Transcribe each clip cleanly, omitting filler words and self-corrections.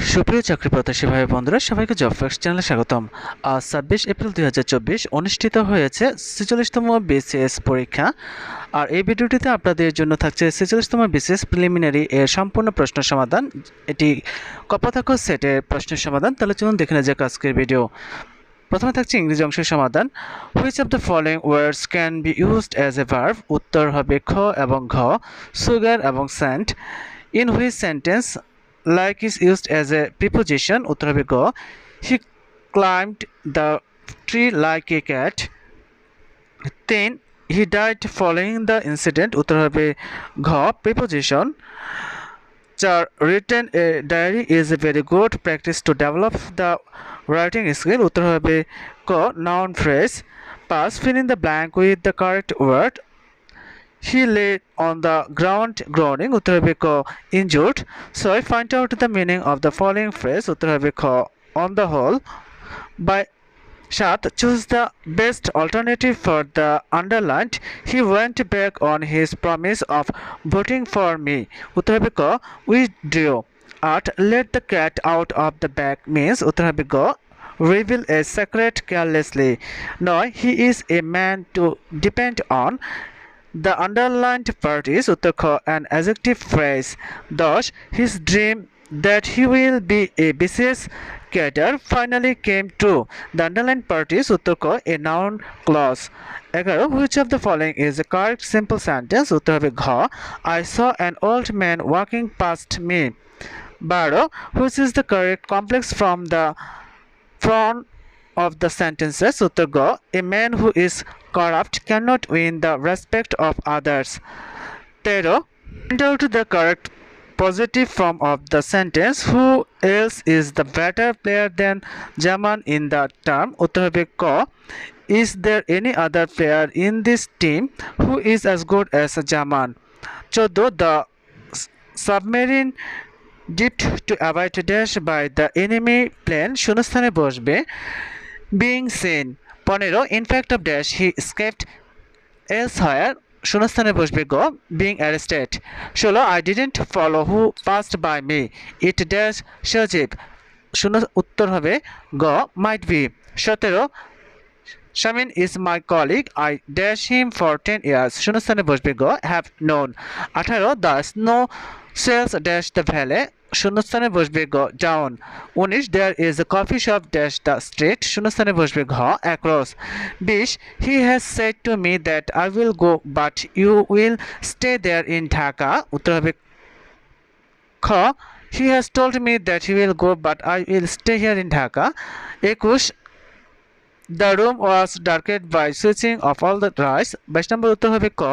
সুপ্রিয় চাকরি প্রত্যাশী ভাই বন্ধুরা, সবাইকে জব ফ্যাক্টস চ্যানেলে স্বাগতম। আজ ২৬ এপ্রিল ২০২৪ অনুষ্ঠিত হয়েছে ৪৬তম বিসিএস পরীক্ষা। আর এই ভিডিওটিতে আপনাদের জন্য থাকছে ৪৬তম বিসিএস প্রিলিমিনারি এর সম্পূর্ণ প্রশ্ন সমাধান। এটি কপোতাক্ষ সেটের প্রশ্নের সমাধান। তাহলে চলুন দেখে নেওয়া যাক আজকের ভিডিও। প্রথমে থাকছে ইংরেজি অংশের সমাধান। Which of the following words can be used as a verb? উত্তর হবে খ এবং ঘ, সুগার এবং sand. In which sentence like is used as a preposition? উত্তর হবে গ। He climbed the tree like a cat. Then he died following the incident. উত্তর হবে ঘ, preposition. 4. Written a diary is a very good practice to develop the writing skill. উত্তর হবে ক, noun phrase. 5. Fill in the blank with the correct word. He lay on the ground groaning. উত্তর হবে ক, injured. So I find out the meaning of the following phrase. উত্তর হবে খ, on the whole. By 7. Choose the best alternative for the underlined. He went back on his promise of voting for me. উত্তর হবে ক, withdrew. 8. Let the cat out of the bag means. উত্তর হবে গ, reveal a secret carelessly. 9. He is a man to depend on. The underlined part is উত্তর খ, an adjective phrase. 10. His dream that he will be a BCS cadre finally came true. The underlined part is উত্তর ক, a noun clause. 11. Which of the following is a correct simple sentence? উত্তর হবে ঘ, I saw an old man walking past me. 12. Which is the correct complex from the front of the sentences? উত্তর গ, a man who is corrupt cannot win the respect of others. 13. Find out the correct positive form of the sentence. Who else is the better player than Jaman in the term? উত্তর হবে ক, is there any other player in this team who is as good as Jaman? 14. The submarine dipped to avoid dash by the enemy plane. শূন্যস্থানে বসবে being seen. 15. In fact of dash he escaped elsewhere. শূন্যস্থানে বসবে গ, being arrested. 16. I didn't follow who passed by me. It dash Shajib. উত্তর হবে গ, might be. 17. Shamin is my colleague. I dash him for 10 years. শূন্যস্থানে বসবে গ, have known. 18. The snow sails dash the valley. শূন্যস্থানে বসবে গ, down. 19. There is a coffee shop dash the street. শূন্যস্থানে বসবে ঘ, across. 20. He has said to me that I will go but you will stay there in Dhaka. উত্তর হবে খ, he has told me that he will go but I will stay here in Dhaka. 21. The room was darkened by switching off all the lights. 22 নম্বর উত্তর হবে ক,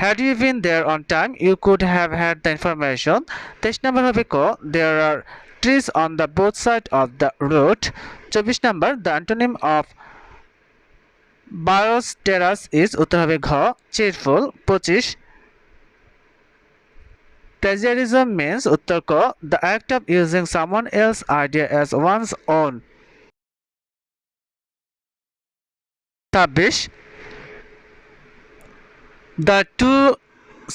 had you been there on time you could have had the information. 23 নম্বর হবে ক, there are trees on the both sides of the road. 24 number, the antonym of boisterous is উত্তর হবে ঘ, cheerful. 25. Plagiarism means উত্তর ক, the act of using someone else's idea as one's own. 26. The two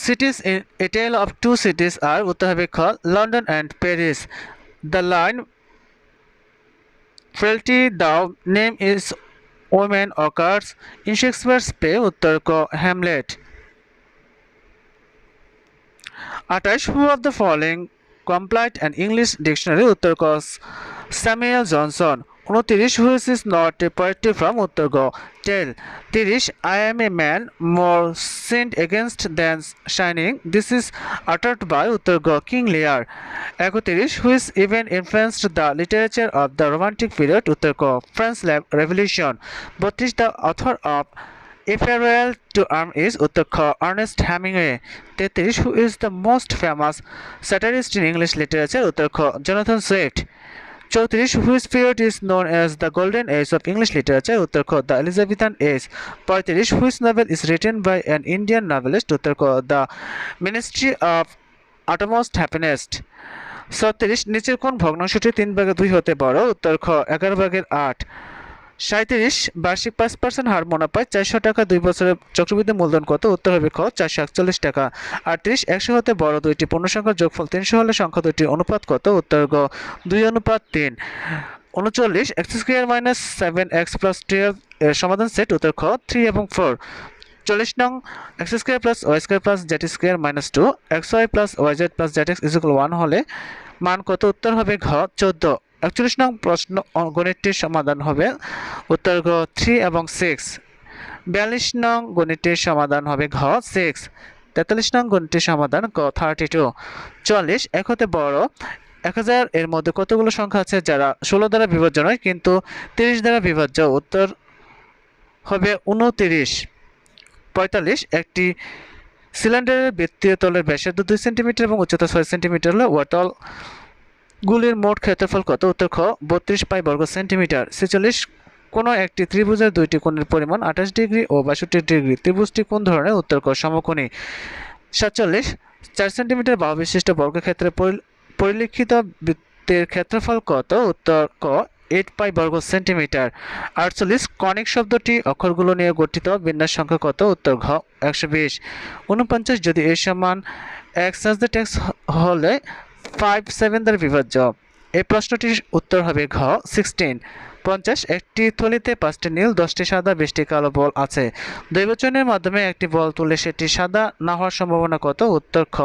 cities in A Tale of Two Cities are উত্তর হবে খ, London and Paris. The line frailty thou name is woman occurs in Shakespeare's play. উত্তর ক, Hamlet. 28. Who of the following compiled an English dictionary? উত্তর ক, Samuel Johnson. 29. Which is not a poetry from? উত্তর গ, tale. 30. I am a man more sinned against than shining. This is uttered by উত্তর গ, King Lear. 31. Which event influenced the literature of the Romantic period? উত্তর ক, French Revolution. 32. The author of A Farewell to Arm is উত্তর খ, Ernest Hemingway. 33. Who is the most famous satirist in English literature? উত্তর খ, Jonathan Swift. 34. Which period is known as the golden age of English literature? উত্তর খ, the Elizabethan age. 35. Which novel is written by an Indian novelist? উত্তর খ, the Ministry of Utmost Happiness. 36. নিচের কোন ভগ্নাংশটি 3 ভাগে 2 হতে বড়? উত্তর খ, 11 ভাগের 8. 37 বার্ষিক 5% হার মুনাফায় 400 টাকা 2 বছরের চক্রবৃদ্ধি মূলধন কত? উত্তর হবে খ 441 টাকা। 38 100 হতে বড় দুইটি পূর্ণসংখ্যার যোগফল 300 হলে সংখ্যা দুইটির অনুপাত কত? উত্তর গ 2:3। 39 x square minus 7x plus 12 এর সমাধান সেট। উত্তর খ 3 এবং 4। 40 নং x square plus y square plus z square minus 2 xy plus yz plus zx equal 1 হলে মান কত? উত্তর হবে ঘ 14। 41 নং প্রশ্ন গণিতটির সমাধান হবে উত্তর গ 3 এবং 6। 42 নং গণিতটির সমাধান হবে ঘ 6। 43 নং গণিতটির সমাধান গ 32। 44 এক হতে বড় 1000 এর মধ্যে কতগুলো সংখ্যা আছে যারা 16 দ্বারা বিভাজ্য নয় কিন্তু 30 দ্বারা বিভাজ্য? উত্তর হবে 29। 45 একটি সিলিন্ডারের বৃত্তীয় তলের ব্যাসার্ধ 2 সেন্টিমিটার এবং উচ্চতা 6 সেন্টিমিটার হলে ওয়াটল গুলির মোট ক্ষেত্রফল কত? উত্তর খ 32 পাই বর্গ সেন্টিমিটার। 46 কোনো একটি ত্রিভুজের দুইটি কোণের পরিমাণ 28 ডিগ্রি ও 62 ডিগ্রি। ত্রিভুজটি কোন ধরনের? উত্তর ক সমকোণী। 47 4 সেন্টিমিটার বাহু বিশিষ্ট বর্গক্ষেত্রে পরিলিখিত বৃত্তের ক্ষেত্রফল কত? উত্তর ক 8 পাই বর্গ সেন্টিমিটার। 48 কনিক শব্দটি অক্ষরগুলো নিয়ে গঠিত বিন্যাস সংখ্যা কত? উত্তর ঘ 120। 49 যদি a সমান x সাজেট x হলে 5 7 দ্বারা বিভাজ্য? এই প্রশ্নটির উত্তর হবে ঘ 16। 50 একটি থলিতে 5টি নীল 10টি সাদা 20টি কালো বল আছে। দৈবচনের মাধ্যমে একটি বল তুলে সেটি সাদা না হওয়ার সম্ভাবনা কত? উত্তর খ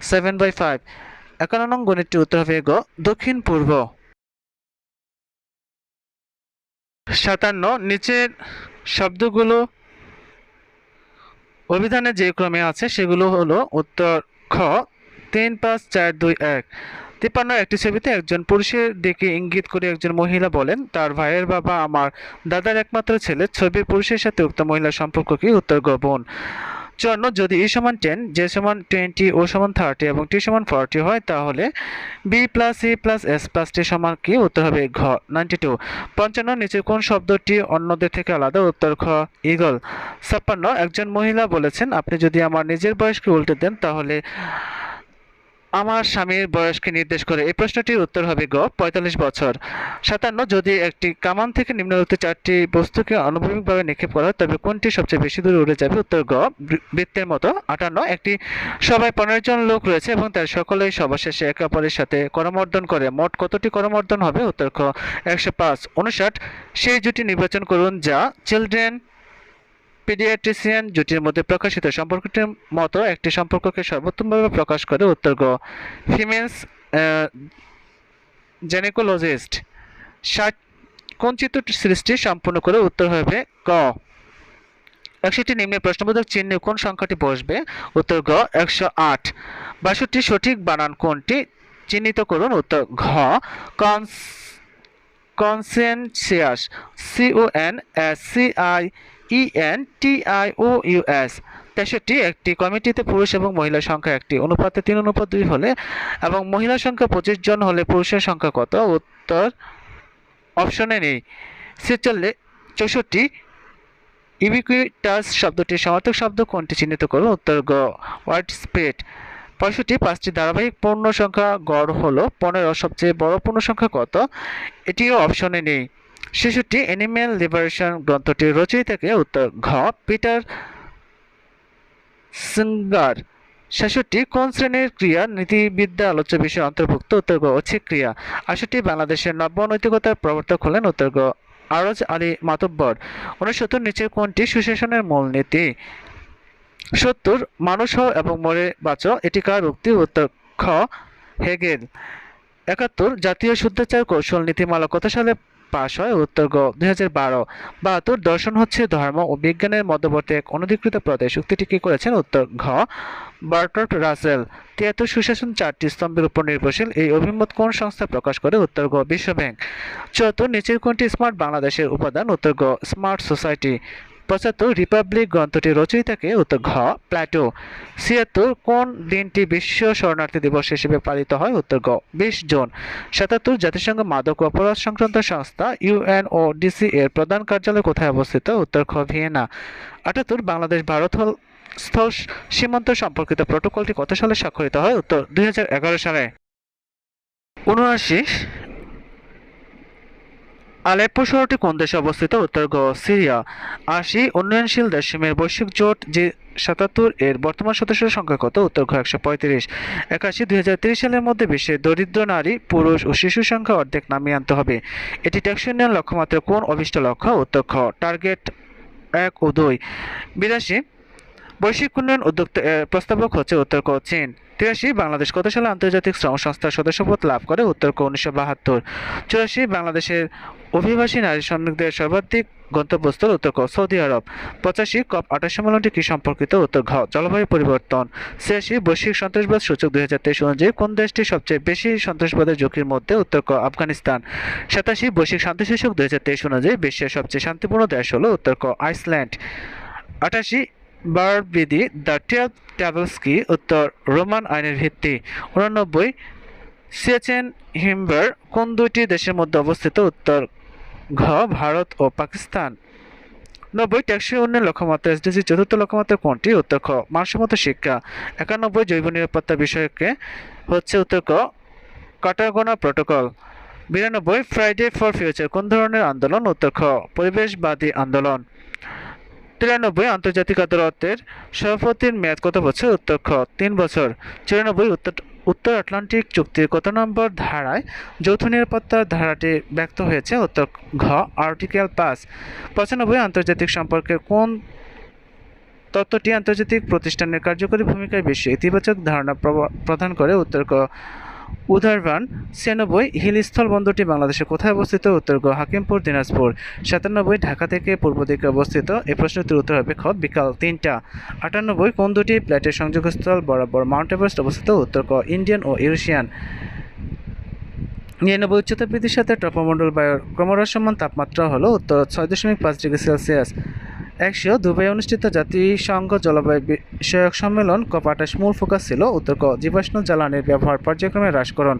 7/5। 51 নং গণিতটির উত্তর হবে গ দক্ষিণ পূর্ব। 57 নিচের শব্দগুলো অভিধানে যে ক্রমে আছে সেগুলো হলো উত্তর খ 3 5 4 2 1। 53 একটি ছবিতে একজন পুরুষের দিকে ইঙ্গিত করে একজন মহিলা বলেন, তার ভাইয়ের বাবা আমার দাদার একমাত্র ছেলে। ছবির পুরুষের সাথে উক্ত মহিলার সম্পর্ক কি? উত্তর গ বোন। 54 যদি e সমান 10 j সমান 20 o সমান 30 এবং t সমান 40 হয় তাহলে b plus e plus s plus t সমান কি? উত্তর হবে ঘ 92। 55 নিচের কোন শব্দটি অন্যদের থেকে আলাদা? উত্তর খ ঈগল। 56 একজন মহিলা বলেছেন, আপনি যদি আমার নিজের বয়সকে উল্টে দেন তাহলে আমার স্বামীর বয়সকে নির্দেশ করে। এই প্রশ্নটির উত্তর হবে গ 45 বছর। 57 যদি একটি কামান থেকে নিম্নোক্ত 4টি বস্তুকে আনুভূমিকভাবে নিক্ষেপ করা হয় তবে কোনটি সবচেয়ে বেশি দূরে উড়ে যাবে? উত্তর গ বৃত্তের মতো। 58 একটি সভায় 15 জন লোক রয়েছে এবং তার সকলেই সভা শেষে একে অপরের সাথে করমর্দন করে। মোট কতটি করমর্দন হবে? উত্তর খ 105। 59 সেই জুটি নির্বাচন করুন যা চিলড্রেন পিডিয়াট্রিশিয়ান জুটির মধ্যে প্রকাশিত সম্পর্কটির মতো একটি সম্পর্ককে সর্বোত্তমভাবে প্রকাশ করে। উত্তর গ ফিমেলস জেনেকোলজিস্ট। 60 কোন চিত্রটি সৃষ্টি সম্পূর্ণ করে? উত্তর হবে ক 61 নিম্নের প্রশ্নবোধক চিহ্নে কোন সংখ্যাটি বসবে? উত্তর গ 108। 62 সঠিক বানান কোনটি চিহ্নিত করুন? উত্তর ঘ কনসেনসিয়াস CONSCIENTIOUS। 63 একটি কমিটিতে পুরুষ এবং মহিলার সংখ্যা একটি অনুপাতে 3:2 হলে এবং মহিলার সংখ্যা 25 জন হলে পুরুষের সংখ্যা কত? উত্তর অপশনে নেই। 64 ইউবিকুইটাস শব্দটির সমার্থক শব্দ কোনটি চিহ্নিত করুন? উত্তর গ ওয়াইড স্প্রেড। 65 5টি ধারাবাহিক পূর্ণ সংখ্যা গড় হলো 15। সবচেয়ে বড় পূর্ণ সংখ্যা কত? এটিও অপশনে নেই। 66 অ্যানিম্যাল লিবারেশন গ্রন্থটির রচয়িতাকে? উত্তর ঘ পিটার সিঙ্গার। 66 কোন শ্রেণীর ক্রিয়া নীতিবিদ্যা আলোচ্য বিষয়ে অন্তর্ভুক্ত? উত্তর গ ঐচ্ছিক ক্রিয়া। 68 বাংলাদেশের নব্য নৈতিকতার প্রবর্তক হলেন? উত্তর গ আরজ আলী মাতব্বর। 69 নিচের কোনটি সুশাসনের মূলনীতি? 70 মানুষ হও এবং মরে বাঁচো এটি কার উক্তি? উত্তর খ হেগেল। 71 জাতীয় শুদ্ধাচার কৌশল নীতিমালা কত সালে পাশ হয়? উত্তর গ 2012। 72 দর্শন হচ্ছে ধর্ম ও বিজ্ঞানের মধ্যবর্তী এক অনধিকৃত প্রদেশ উক্তিটি কি করেছেন? উত্তর ঘ বার্ট্রান্ড রাসেল। 73 সুশাসন 4টি স্তম্ভের উপর নির্ভরশীল এই অভিমত কোন সংস্থা প্রকাশ করে? উত্তর গ বিশ্ব ব্যাংক। 74 নিচের কোনটি স্মার্ট বাংলাদেশের উপাদান? উত্তর গ স্মার্ট সোসাইটি। 75 রিপাবলিক গ্রন্থটির রচয়িতাকে? উত্তর ঘ প্লাটো। 76 কোন দিনটি বিশ্ব শরণার্থী দিবস হিসেবে পালিত হয়? উত্তর গ 20 জুন। 77 জাতিসংঘ মাদক অপরাধ সংক্রান্ত সংস্থা UNODC এর প্রধান কার্যালয় কোথায় অবস্থিত? উত্তর খ ভিয়েনা। 78 বাংলাদেশ ভারত স্থল সীমান্ত সম্পর্কিত প্রটোকলটি কত সালে স্বাক্ষরিত হয়? উত্তর 2011 সালে। 79 আলেপ্পো শহরটি কোন দেশে অবস্থিত? উত্তর গ সিরিয়া। ৮০ উন্নয়নশীল দেশের বৈশ্বিক জোট G77 এর বর্তমান সদস্যের সংখ্যা কত? উত্তর ঘ ১৩৫। ৮১ ২০৩০ সালের মধ্যে বিশ্বের দরিদ্র নারী, পুরুষ ও শিশু সংখ্যা অর্ধেক নামিয়ে আনতে হবে। এটি টেকসই উন্নয়ন লক্ষ্যমাত্রার কোন অভিষ্ট লক্ষ্য? উত্তর খ টার্গেট ১ ও ২। ৮২ বৈশ্বিক উন্নয়ন উদ্যোক্তা প্রস্তাবক হচ্ছে উত্তর ক চীন। ৮৩ বাংলাদেশ কত সালে আন্তর্জাতিক শ্রম সংস্থার সদস্যপদ লাভ করে? উত্তর ক ১৯৭২। ৮৪ বাংলাদেশের অভিবাসী নারী শ্রমিকদের সর্বাধিক গন্তব্যস্থল? উত্তর ক সৌদি আরব। ৮৫ COP28 সম্মেলনটি কি সম্পর্কিত? উত্তর ঘ জলবায়ু পরিবর্তন। ৮৬ বৈশ্বিক সন্ত্রাসবাদ সূচক ২০২৩ অনুযায়ী কোন দেশটি সবচেয়ে বেশি সন্ত্রাসবাদের ঝুঁকির মধ্যে? উত্তর ক আফগানিস্তান। ৮৭ বৈশ্বিক শান্তি সূচক ২০২৩ অনুযায়ী বিশ্বের সবচেয়ে শান্তিপূর্ণ দেশ হলো? উত্তর ক আইসল্যান্ড। ৮৮ বারবিদি দ্য 12 ট্যাবলস কি? উত্তর রোমান আইনের ভিত্তি। ৮৯ সিয়াচেন হিমবার কোন দুইটি দেশের মধ্যে অবস্থিত? উত্তর ঘ ভারত ও পাকিস্তান। ৯০ টেকসই উন্নয়ন লক্ষ্যমাত্রা এসডিজি চতুর্থ লক্ষ্যমাত্রা কোনটি? উত্তর খ মানসম্মত শিক্ষা। ৯১ জৈব নিরাপত্তা বিষয়কে হচ্ছে উত্তর ক কাটাগোনা প্রটোকল। ৯২ ফ্রাইডে ফর ফিউচার কোন ধরনের আন্দোলন? উত্তর খ পরিবেশবাদী আন্দোলন। ৯৩ আন্তর্জাতিক আদালতের সভাপতির মেয়াদ কত বছর? উত্তর খ ৩ বছর। ৯৪ উত্তর আটলান্টিক চুক্তির কত নম্বর ধারায় যৌথ নিরাপত্তার ধারাটি ব্যক্ত হয়েছে? উত্তর ঘ আর্টিকেল ৫। ৯৫ আন্তর্জাতিক সম্পর্কের কোন তত্ত্বটি আন্তর্জাতিক প্রতিষ্ঠানের কার্যকরী ভূমিকায় বিশ্বে ইতিবাচক ধারণা প্রদান করে? উত্তর ক উদারবান। ৯৬ হিল স্থলবন্দরটি বাংলাদেশে কোথায় অবস্থিত? উত্তর গ হাকিমপুর দিনাজপুর। ৯৭ ঢাকা থেকে পূর্ব দিকে অবস্থিত। এই প্রশ্নটির উত্তর হবে খ বিকাল ৩টা। ৯৮ কোন দুটি প্লেটের সংযোগস্থল বরাবর মাউন্ট এভারেস্ট অবস্থিত? উত্তর ক ইন্ডিয়ান ও ইউরেশিয়ান। ৯৯ উচ্চতা বৃদ্ধির সাথে ট্রপোমণ্ডল বায়ুর ক্রমহ্রাসমান তাপমাত্রা হলো? উত্তর ৬.৫ ডিগ্রি সেলসিয়াস। ১০০ দুবাইয়ে অনুষ্ঠিত জাতিসংঘ জলবায়ু বিষয়ক সম্মেলন COP28 মূল ফোকাস ছিল? উত্তর ক জীবাশ্ম জ্বালানির ব্যবহার পর্যায়ক্রমে হ্রাসকরণ।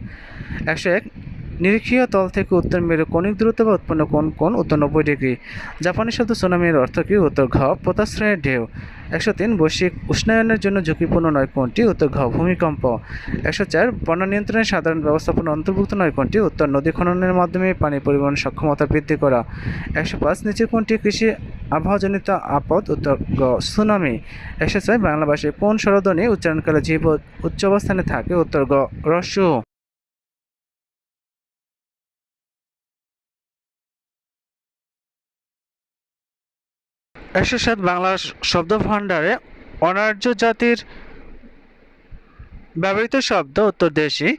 ১০১ নিরীক্ষীয় তল থেকে উত্তর মেরু কৌণিক দূরত্ব বা উৎপন্ন কোন কোণ? উত্তর ৯০ ডিগ্রি। জাপানি শব্দ সুনামির অর্থ কী? উত্তর ঘ পোতাশ্রয়ের ঢেউ। ১০৩ বৈশ্বিক উষ্ণায়নের জন্য ঝুঁকিপূর্ণ নয় কোনটি? উত্তর ঘ ভূমিকম্প। ১০৪ বন্যা নিয়ন্ত্রণের সাধারণ ব্যবস্থাপনা অন্তর্ভুক্ত নয় কোনটি? উত্তর নদী খননের মাধ্যমে পানি পরিবহন সক্ষমতা বৃদ্ধি করা। ১০৫ নিচের কোনটি কৃষি আবহাওয়াজনিত আপদ? উত্তর গ সুনামি। ১০৬ বাংলা ভাষায় কোন স্বরধ্বনি উচ্চারণকালে জীব উচ্চ অবস্থানে থাকে? উত্তর গ হ্রস্ব। ১০৭ বাংলা শব্দভাণ্ডারে অনার্য জাতির ব্যবহৃত শব্দ? উত্তর দেশি।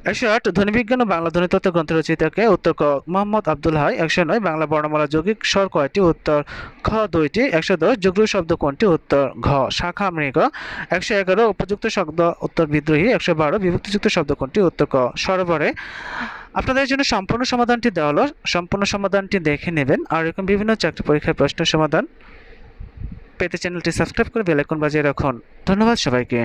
১০৮ ধ্বনিবিজ্ঞান ও বাংলা ধ্বনিতত্ত্ব গ্রন্থ রচয়িতাকে? উত্তর ক মোহাম্মদ আব্দুল হাই। ১০৯ বাংলা বর্ণমালা যৌগিক স্বর কয়টি? উত্তর খ ২টি। ১১০ যুগ্ল শব্দ কোনটি? উত্তর ঘ শাখা মৃগ। ১১১ উপযুক্ত শব্দ? উত্তর বিদ্রোহী। ১১২ বিভক্তিযুক্ত শব্দ কোনটি? উত্তর ক সরোবরে। আপনাদের জন্য সম্পূর্ণ সমাধানটি দেওয়া হলো, সম্পূর্ণ সমাধানটি দেখে নেবেন। আর এরকম বিভিন্ন চাকরি পরীক্ষার প্রশ্ন সমাধান পেতে চ্যানেলটি সাবস্ক্রাইব করে বেল আইকন বাজিয়ে রাখুন। ধন্যবাদ সবাইকে।